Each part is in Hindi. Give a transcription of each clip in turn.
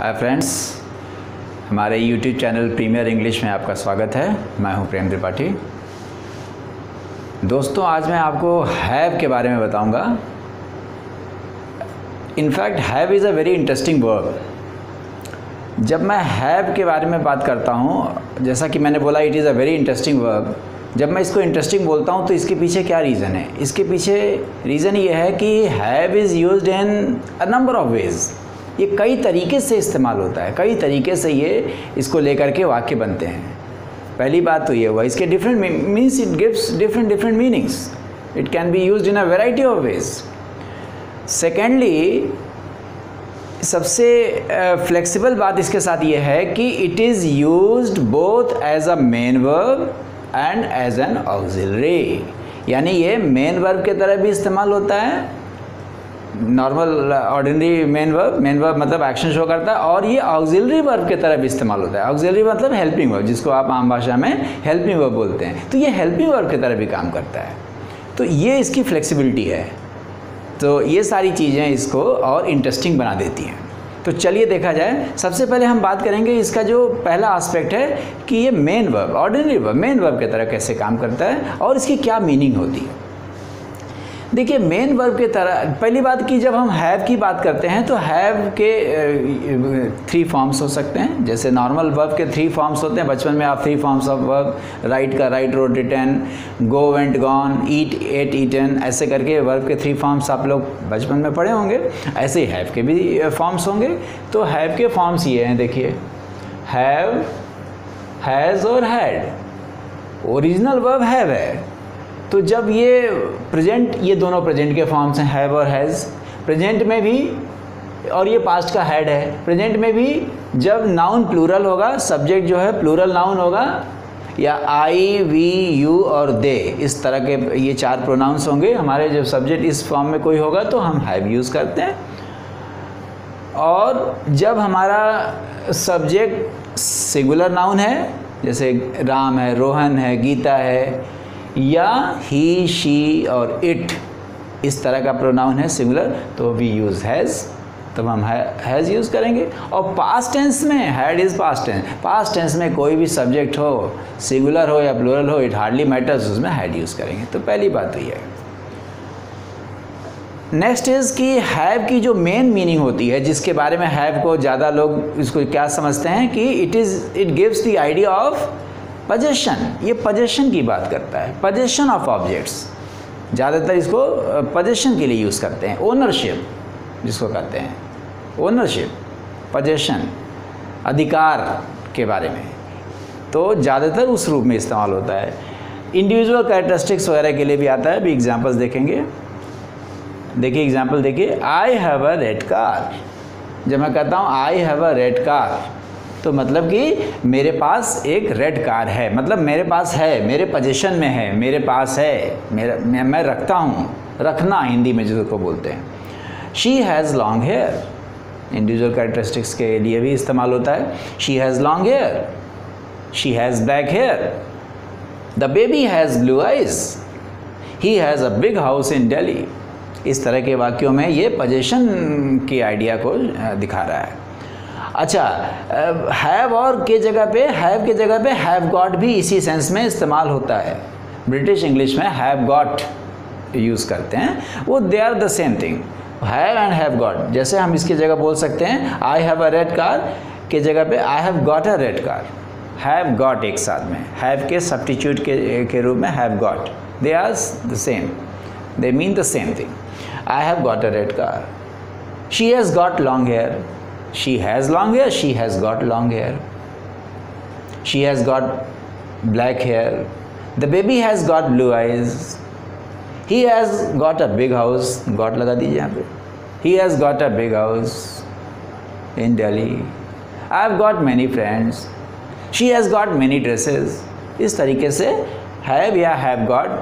हाय फ्रेंड्स, हमारे YouTube चैनल प्रीमियर इंग्लिश में आपका स्वागत है। मैं हूं प्रेम त्रिपाठी। दोस्तों, आज मैं आपको हैव के बारे में बताऊंगा। In fact have is a very interesting verb. जब मैं हैव के बारे में बात करता हूं, जैसा कि मैंने बोला, it is a very interesting verb. जब मैं इसको इंटरेस्टिंग बोलता हूं तो इसके पीछे क्या रीज़न है? इसके पीछे रीज़न ये है कि have is used in a number of ways. ये कई तरीके से इस्तेमाल होता है, कई तरीके से ये इसको लेकर के वाक्य बनते हैं। पहली बात तो ये हुआ, इसके different means, it gives different meanings. It can be used in a variety of ways. Secondly, सबसे फ्लेक्सिबल बात इसके साथ ये है कि it is used both as a main verb and as an auxiliary. यानी ये मेन वर्ब के तरह भी इस्तेमाल होता है, नॉर्मल ऑर्डिनरी मेन वर्ब मतलब एक्शन शो करता है, और ये ऑक्सिलरी वर्ब के तरह भी इस्तेमाल होता है। ऑक्सिलरी मतलब हेल्पिंग वर्ब, जिसको आप आम भाषा में हेल्पिंग वर्ब बोलते हैं। तो ये हेल्पिंग वर्ब की तरह भी काम करता है। तो ये इसकी फ्लेक्सिबिलिटी है। तो ये सारी चीज़ें इसको और इंटरेस्टिंग बना देती हैं। तो चलिए देखा जाए। सबसे पहले हम बात करेंगे इसका जो पहला एस्पेक्ट है कि ये main verb, ordinary verb, main verb की तरह कैसे काम करता है और इसकी क्या मीनिंग होती है। देखिए, मेन वर्ब के तरह पहली बात कि जब हम हैव की बात करते हैं तो हैव के 3 फॉर्म्स हो सकते हैं। जैसे नॉर्मल वर्ब के 3 फॉर्म्स होते हैं। बचपन में आप 3 फॉर्म्स ऑफ वर्ब, राइट का राइट, रोड, रिटन, गो, वेंट, गॉन, ईट, एट, ईटन, ऐसे करके वर्ब के 3 फॉर्म्स आप लोग बचपन में पढ़े होंगे। ऐसे ही हैव के भी फॉर्म्स होंगे। तो हैव के फॉर्म्स ये हैं, देखिए, हैव, हैज़ और हैड। ओरिजिनल वर्ब हैव है। तो जब ये प्रेजेंट, ये दोनों प्रेजेंट के फॉर्म्स हैं, हैव और हैज़। प्रेजेंट में भी, और ये पास्ट का हैड है। प्रेजेंट में भी जब नाउन प्लूरल होगा, सब्जेक्ट जो है प्लूरल नाउन होगा, या आई, वी, यू और दे, इस तरह के ये 4 प्रोनाउंस होंगे हमारे। जब सब्जेक्ट इस फॉर्म में कोई होगा तो हम हैव यूज़ करते हैं। और जब हमारा सब्जेक्ट सिंगुलर नाउन है, जैसे राम है, रोहन है, गीता है, या ही, शी और इट, इस तरह का प्रोनाउन है सिंगुलर, तो वी यूज़ हैज़। तब हम हैज़ यूज़ करेंगे। और पास्ट टेंस में had is past tense. Past tense में कोई भी सब्जेक्ट हो, सिंगुलर हो या प्लूरल हो, इट हार्डली मैटर्स, उसमें हैड यूज़ करेंगे। तो पहली बात तो ये है। नेक्स्ट इज़ कि हैव की जो मेन मीनिंग होती है, जिसके बारे में हैव को ज़्यादा लोग इसको क्या समझते हैं कि it gives the idea of possession. ये पजेशन की बात करता है, पजेशन ऑफ ऑब्जेक्ट्स। ज़्यादातर इसको पजेशन के लिए यूज़ करते हैं। ओनरशिप जिसको कहते हैं, ओनरशिप, पजेशन, अधिकार के बारे में। तो ज़्यादातर उस रूप में इस्तेमाल होता है। इंडिविजुअल कैरेक्टरिस्टिक्स वगैरह के लिए भी आता है। अभी एग्जाम्पल्स देखेंगे। देखिए एग्जाम्पल देखिए, आई हैव अ रेड कार। जब मैं कहता हूँ आई हैव अ रेड कार, तो मतलब कि मेरे पास एक रेड कार है, मतलब मेरे पास है, मेरे पोजीशन में है, मेरे पास है, मैं रखता हूँ, रखना हिंदी में जिसको बोलते हैं। She has long hair, individual characteristics के लिए भी इस्तेमाल होता है। She has long hair, she has black hair. The baby has blue eyes, he has a big house in Delhi. इस तरह के वाक्यों में ये पोजीशन की आइडिया को दिखा रहा है। अच्छा, हैव और के जगह पे, हैव के जगह पे हैव गॉट भी इसी सेंस में इस्तेमाल होता है। ब्रिटिश इंग्लिश में हैव गॉट यूज़ करते हैं। वो they are the same thing, have and have got. जैसे हम इसकी जगह बोल सकते हैं I have a red car के जगह पे I have got a red car. Have got एक साथ में, हैव के सब्स्टिट्यूट के रूप में have got. They are the same, they mean the same thing. I have got a red car. She has got long hair, she has long hair, she has got long hair. She has got black hair. The baby has got blue eyes. He has got a big house. got लगा दीजिए यहाँ पे। He has got a big house in Delhi. I have got many friends. She has got many dresses. इस तरीके से have या have got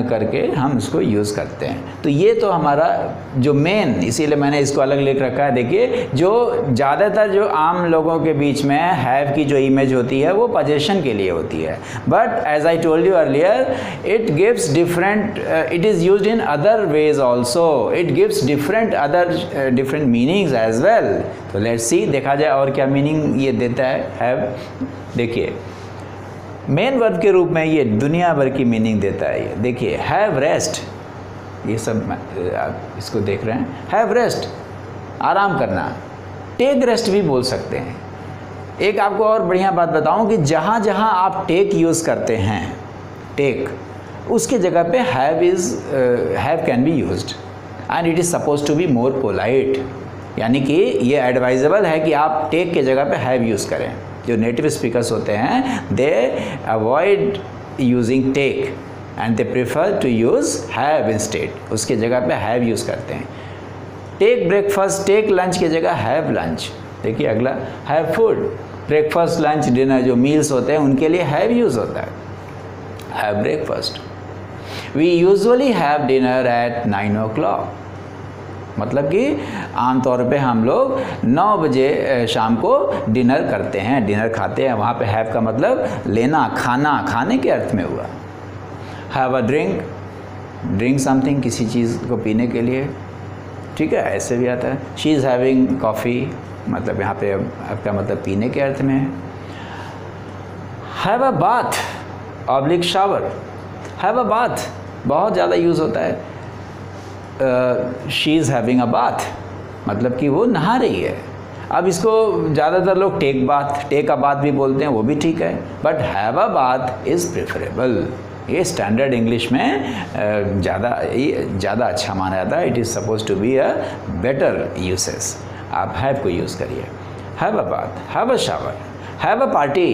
करके हम इसको यूज़ करते हैं। तो ये तो हमारा जो मेन, इसीलिए मैंने इसको अलग लिख रखा है। देखिए, जो ज़्यादातर जो आम लोगों के बीच में हैव की जो इमेज होती है वो पोजेशन के लिए होती है, but as I told you earlier it gives different, it is used in other ways also, it gives different meanings as well. तो लेट्स सी, देखा जाए और क्या मीनिंग ये देता है हैव। देखिए, मेन वर्ब के रूप में ये दुनिया भर की मीनिंग देता है। ये देखिए, हैव रेस्ट, ये सब आप इसको देख रहे हैं, हैव रेस्ट आराम करना, टेक रेस्ट भी बोल सकते हैं। एक आपको और बढ़िया बात बताऊं कि जहाँ जहाँ आप टेक यूज़ करते हैं, टेक, उसके जगह पे have can be used and it is suppose to be more polite. यानी कि ये एडवाइजेबल है कि आप टेक के जगह पे हैव यूज़ करें। जो नेटिव स्पीकर्स होते हैं they avoid using take and they prefer to use have instead, उसके जगह पे हैव यूज़ करते हैं। टेक ब्रेकफास्ट, टेक लंच की जगह हैव लंच। देखिए अगला, have food, breakfast lunch dinner जो मील्स होते हैं उनके लिए हैव यूज़ होता है, have breakfast. We usually have dinner at 9 o'clock, मतलब कि आमतौर पे हम लोग 9 बजे शाम को डिनर करते हैं, डिनर खाते हैं। वहाँ पे हैव का मतलब लेना, खाना, खाने के अर्थ में हुआ। Have a drink, drink something, किसी चीज़ को पीने के लिए, ठीक है, ऐसे भी आता है। शी इज़ हैविंग कॉफ़ी, मतलब यहाँ पे आपका मतलब पीने के अर्थ में है। Have a bath oblique shower, have a bath बहुत ज़्यादा यूज़ होता है। She is having a bath, मतलब कि वो नहा रही है। अब इसको ज़्यादातर लोग टेक अ बाथ भी बोलते हैं, वो भी ठीक है, but have a bath is preferable. ये स्टैंडर्ड इंग्लिश में ज़्यादा अच्छा माना जाता है। It is suppose to be a better uses. आप हैव को यूज़ करिए। Have a bath, have a shower, have a party,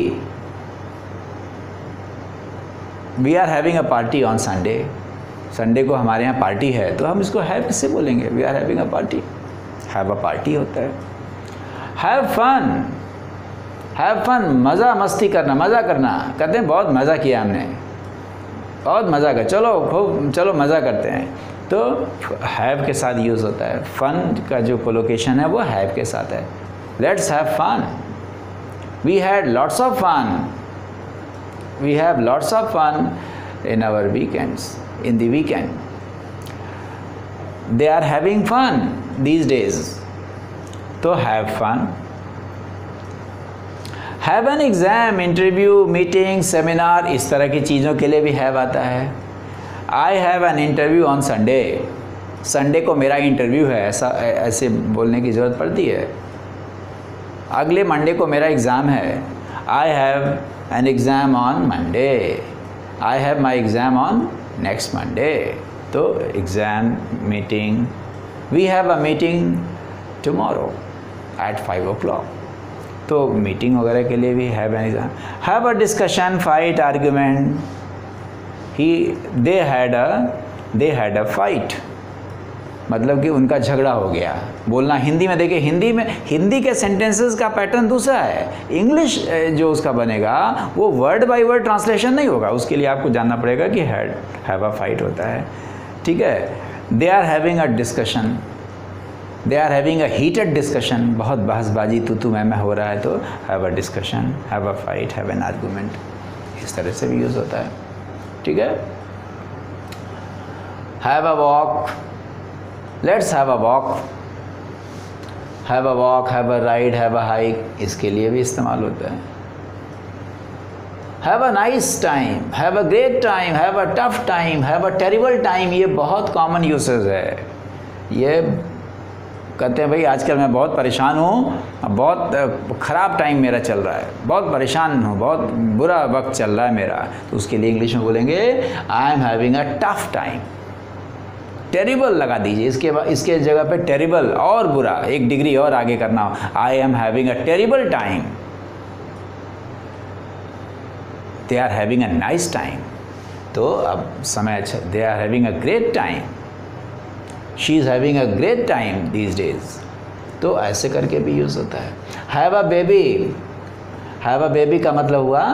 we are having a party on Sunday, Sunday को हमारे यहाँ पार्टी है, तो हम इसको हैव किससे बोलेंगे? We are having a party, have a party होता है। हैव फन, हैव फन मज़ा मस्ती करना, मज़ा करना, कहते हैं बहुत मज़ा किया हमने, बहुत मज़ा कर, चलो खूब चलो मज़ा करते हैं, तो हैव के साथ यूज़ होता है। फन का जो कोलोकेशन है वो हैव के साथ है। Let's have fun, we had lots of fun, we have lots of fun in our weekends, in the weekend. They are having fun these days. तो have fun. Have an exam, interview, meeting, seminar, इस तरह की चीज़ों के लिए भी have आता है। I have an interview on Sunday. Sunday को मेरा इंटरव्यू है, ऐसे बोलने की ज़रूरत पड़ती है। अगले मंडे को मेरा एग्ज़ाम है। I have an exam on Monday. I have my exam on next Monday. तो exam, meeting, we have a meeting tomorrow at 5 o'clock। तो मीटिंग वगैरह के लिए भी have an exam. Have a discussion, fight, argument, they had a fight, मतलब कि उनका झगड़ा हो गया। बोलना हिंदी में, देखिए हिंदी के सेंटेंसेस का पैटर्न दूसरा है। इंग्लिश जो उसका बनेगा वो वर्ड बाय वर्ड ट्रांसलेशन नहीं होगा, उसके लिए आपको जानना पड़ेगा कि हैव अ फाइट होता है, ठीक है। They are having a discussion, they are having a heated discussion, बहुत बहसबाजी तू मैं हो रहा है, तो have a discussion, have a fight, have an argument, इस तरह से भी यूज़ होता है, ठीक है। Have a walk, let's have a walk, have a walk, have a ride, have a hike, इसके लिए भी इस्तेमाल होता है। Have a nice time, have a great time, have a tough time, have a terrible time, ये बहुत कॉमन यूसेज है। ये कहते हैं भाई आजकल मैं बहुत परेशान हूँ, बहुत ख़राब टाइम मेरा चल रहा है, बहुत परेशान हूँ, बहुत बुरा वक्त चल रहा है मेरा, तो उसके लिए इंग्लिश में बोलेंगे आई am having a tough time. Terrible लगा दीजिए, इसके जगह पे टेरिबल और बुरा, एक डिग्री और आगे करना हो, I am having a terrible time. They are having a nice time, तो अब समय अच्छा, they are having a great time, she is having a great time these days, तो ऐसे करके भी यूज़ होता है। Have a baby, have a baby का मतलब हुआ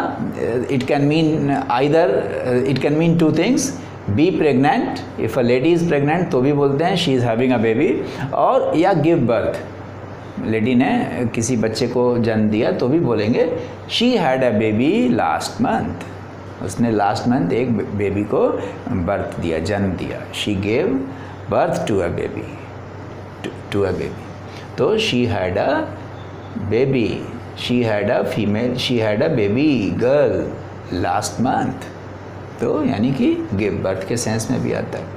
it can mean either, it can mean two things, be pregnant, if a lady is pregnant तो भी बोलते हैं she is having a baby, और या गिव बर्थ, लेडी ने किसी बच्चे को जन्म दिया तो भी बोलेंगे she had a baby last month, उसने लास्ट मंथ एक बेबी को बर्थ दिया, जन्म दिया, she gave birth to a baby, to a baby, तो she had a baby, she had a female, she had a baby girl last month, तो यानी कि गिव बर्थ के सेंस में भी आता है।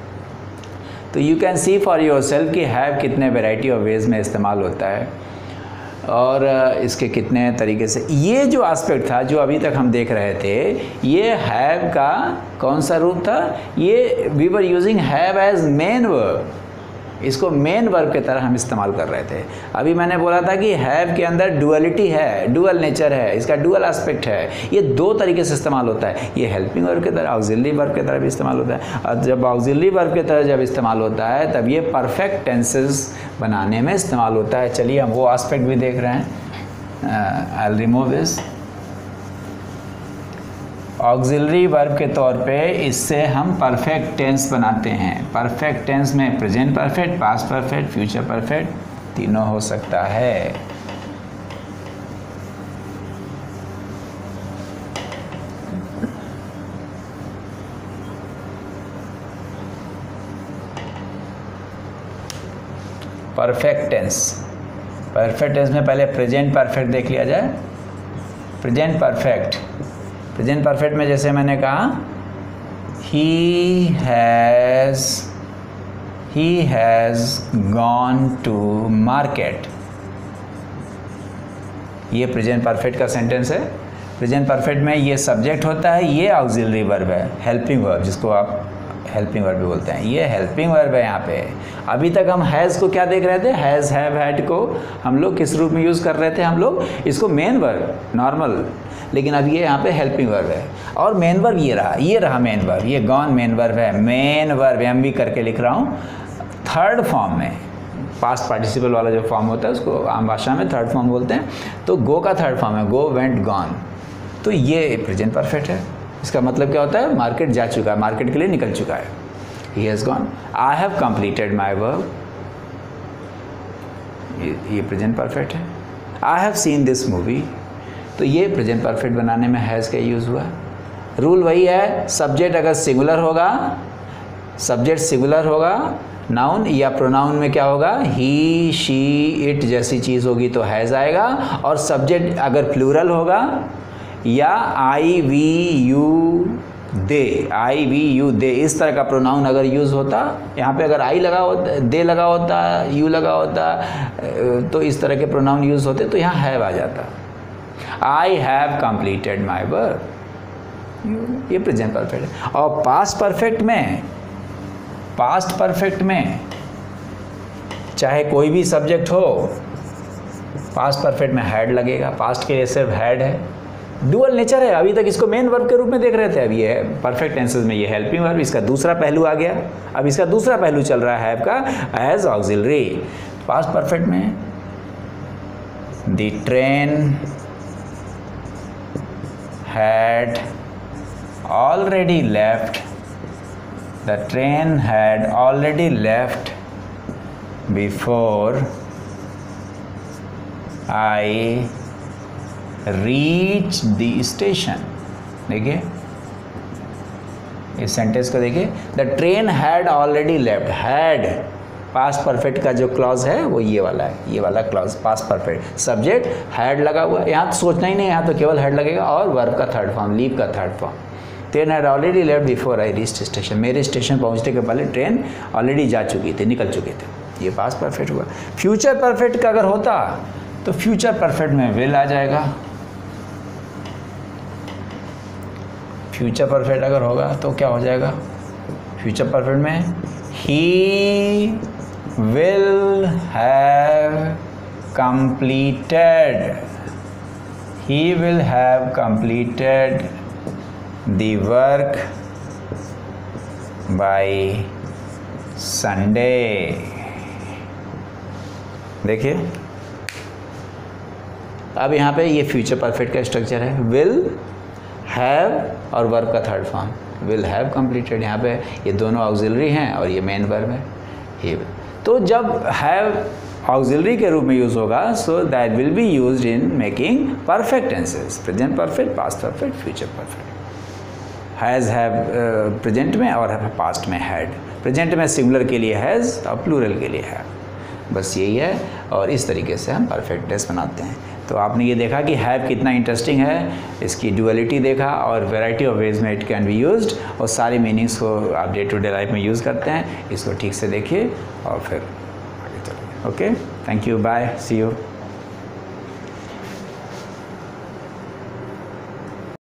तो you can see for your self कि हैव कितने वेराइटी ऑफ वेज में इस्तेमाल होता है और इसके कितने तरीके से। ये जो एस्पेक्ट था जो अभी तक हम देख रहे थे, ये हैव का कौन सा रूप था, ये we were using have as main verb, इसको मेन वर्ब की तरह हम इस्तेमाल कर रहे थे। अभी मैंने बोला था कि हैव के अंदर डुअलिटी है, डुअल नेचर है, इसका डुअल एस्पेक्ट है, ये दो तरीके से इस्तेमाल होता है, ये हेल्पिंग वर्ब की तरह, ऑक्सिलरी वर्ब की तरह भी इस्तेमाल होता है। और जब ऑक्सिलरी वर्ब की तरह जब इस्तेमाल होता है तब ये परफेक्ट टेंसेस बनाने में इस्तेमाल होता है। चलिए हम वो एस्पेक्ट भी देख रहे हैं। I will remove this. Auxiliary verb के तौर पे इससे हम परफेक्ट टेंस बनाते हैं। परफेक्ट टेंस में present perfect, past perfect, future perfect तीनों हो सकता है। परफेक्ट टेंस, परफेक्ट टेंस में पहले प्रेजेंट परफेक्ट देख लिया जाए। प्रेजेंट परफेक्ट, प्रेजेंट परफेक्ट में जैसे मैंने कहा he has gone to market, ये प्रेजेंट परफेक्ट का सेंटेंस है। प्रेजेंट परफेक्ट में ये सब्जेक्ट होता है, ये ऑक्सिलरी वर्ब है, हेल्पिंग वर्ब जिसको आप हेल्पिंग वर्ब भी बोलते हैं, ये हेल्पिंग वर्ब है यहाँ पे। अभी तक हम हैज़ को क्या देख रहे थे, हैज़ हैव हैड को हम लोग किस रूप में यूज़ कर रहे थे, हम लोग इसको मेन वर्ब नॉर्मल, लेकिन अब ये यहाँ पे हेल्पिंग वर्ब है। और मेन वर्ब ये रहा मेन वर्ब, ये गॉन मेन वर्ब है। मेन वर्ब एम भी करके लिख रहा हूँ थर्ड फॉर्म में, पास्ट पार्टिसिपल वाला जो फॉर्म होता है उसको आम भाषा में थर्ड फॉर्म बोलते हैं। तो गो का थर्ड फॉर्म है गो, वेंट, गॉन, तो ये प्रेजेंट परफेक्ट है। इसका मतलब क्या होता है, मार्केट जा चुका है, मार्केट के लिए निकल चुका है, he has gone. I have completed my work, ये प्रेजेंट परफेक्ट है। I have seen this movie, तो ये प्रेजेंट परफेक्ट बनाने में हैज़ का यूज़ हुआ। रूल वही है, सब्जेक्ट अगर सिंगुलर होगा, सब्जेक्ट सिंगुलर होगा, नाउन या प्रोनाउन में क्या होगा, ही, शी, इट जैसी चीज़ होगी तो हैज़ आएगा। और सब्जेक्ट अगर प्लूरल होगा या I, we, you, they, I, we, you, they, इस तरह का प्रोनाउन अगर यूज़ होता, यहाँ पे अगर आई लगा होता, दे लगा होता, यू लगा होता, तो इस तरह के प्रोनाउन यूज़ होते तो यहाँ हैव आ जाता। I have completed my work, ये प्रेजेंट परफेक्ट है। और पास्ट परफेक्ट में, पास्ट परफेक्ट में चाहे कोई भी सब्जेक्ट हो, पास्ट परफेक्ट में हैड लगेगा, पास्ट के लिए सिर्फ हैड है, डुअल नेचर है। अभी तक इसको मेन वर्ब के रूप में देख रहे थे, अब ये परफेक्ट टेंसेस में ये हेल्पिंग वर्ब, इसका दूसरा पहलू आ गया। अब इसका दूसरा पहलू चल रहा है हैव का, एज ऑक्सिलरी। पास्ट परफेक्ट में the train had already left, the train had already left before I reached the station। देखिए इस सेंटेंस को देखिए, the train had already left, had past perfect का जो क्लॉज है वो ये वाला है, ये वाला clause past perfect, subject had लगा हुआ है, यहाँ तो सोचना ही नहीं, यहाँ तो केवल हैड लगेगा। और वर्ब का थर्ड फॉर्म, लीव का third form. Train had already left before I reached station, मेरे स्टेशन पहुँचने के पहले ट्रेन ऑलरेडी जा चुकी थी, निकल चुके थे, ये पास्ट परफेक्ट हुआ। फ्यूचर परफेक्ट का अगर होता तो फ्यूचर परफेक्ट में विल आ जाएगा। फ्यूचर परफेक्ट अगर होगा तो क्या हो जाएगा, फ्यूचर परफेक्ट में ही will have completed, he will have completed the work by Sunday। देखिए अब यहाँ पे ये फ्यूचर परफेक्ट का स्ट्रक्चर है, will, have और वर्ब का third form. Will have completed. यहाँ पे ये दोनों ऑक्सिलरी हैं और ये मेन वर्ब है। ये तो जब हैव ऑक्सिलरी के रूप में यूज़ होगा, so that will be used in making perfect tenses, present perfect, past perfect, future perfect. Has have present में और पास्ट में हैड। प्रेजेंट में सिंगुलर के लिए हैज़ और प्लूरल के लिए हैव। बस यही है, और इस तरीके से हम परफेक्ट टेंस बनाते हैं। तो आपने ये देखा कि हैव कितना इंटरेस्टिंग है, इसकी डुअलिटी देखा और वैरायटी ऑफ वेज में इट कैन बी यूज्ड, और सारे मीनिंग्स को आप डे टू डे लाइफ में यूज़ करते हैं। इसको ठीक से देखिए और फिर आगे चलिए। Okay, thank you, bye, see you.